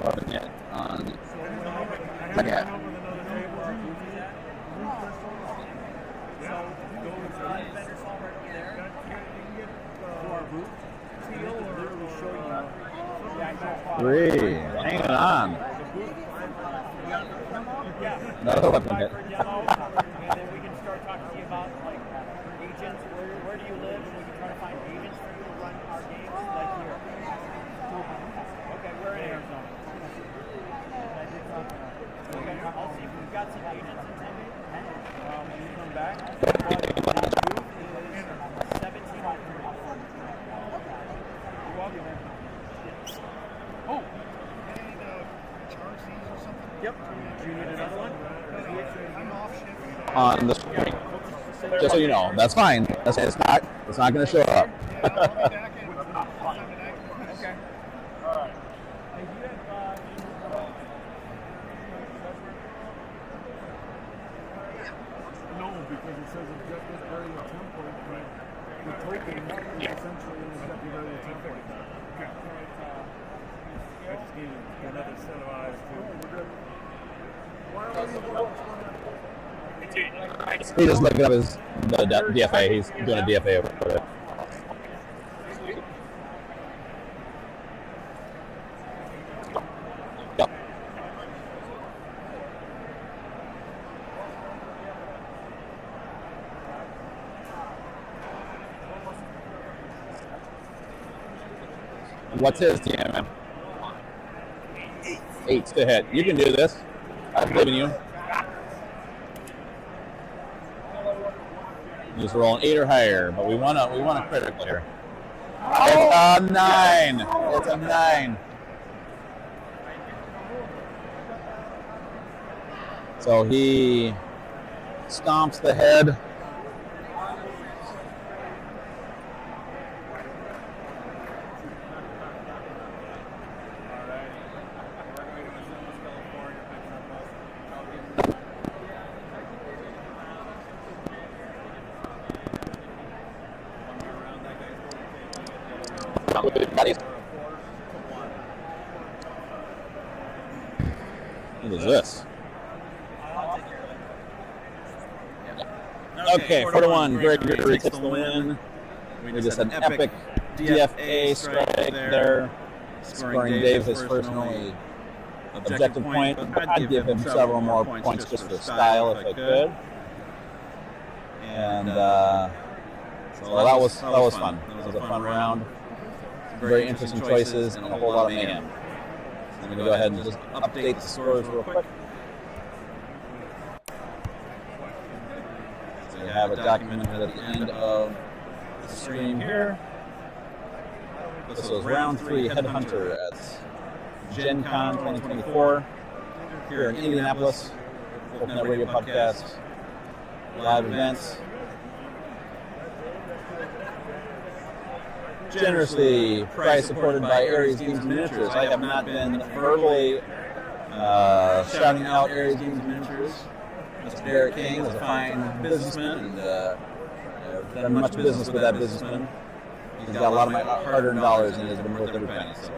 Wolfnet on Target. Three, hanging on. Another weapon hit. And then we can start talking to you about like agents. Where do you live? And we can try to find agents for you to run our games like here. Okay, we're in Arizona. Okay, I'll see if we've got some agents in town. When you come back, the booth is 1700. You're welcome. Oh. Yep. Do you need another one? I'm off shift. On the screen. Just so you know, that's fine. It's not going to show up. Okay. All right. No, because it says objective area template, but the token is essentially an objective area template. Okay. I just gave you another set of eyes too. Why are we He's just looking up his DFA. He's doing a DFA over it. Yep. What's his TMM? 8 to hit. You can do this. I believe in you. Just roll an 8 or higher, but we want a critical here. It's a 9. It's a 9. So he stomps the head. What is this? Okay, 4-1. Gregory takes the win. We just had an epic DFA strike there, scoring Dave his first and only objective point. I'd give him several more points just for style if I could. And so that was fun. It was a fun round. Very interesting choices and a whole lot of mayhem. So I'm going to go ahead and just update the scores real quick. So you have it documented at the end of the stream here. This was round 3 Headhunter at GenCon 2024 here in Indianapolis. Wolfnet Radio Podcast, live events. Generously price supported by Aries Games Miniatures. I have not been verbally shouting out Aries Games Miniatures. Mr. Derek King is a fine businessman, and I've done much business with that businessman. He's got a lot of my hard-earned dollars, and it has been worth every penny. So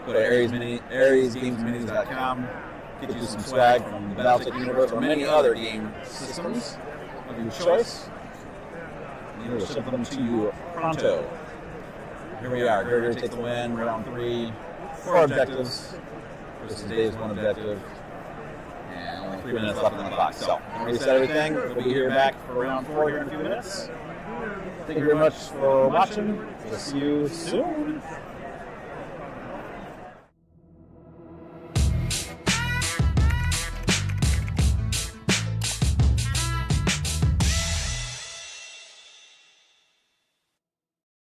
go to AriesGamesMinis.com, get you some swag from the Battletech universe or many other game systems of your choice. And we'll ship them to you pronto. Here we are. Here to take the win. Round 3. 4 objectives. This is Dave's 1 objective. And only 3 minutes left on the clock. So, I'm ready to set everything. We'll be here back for round 4 here in a few minutes. Thank you very much for watching. We'll see you soon.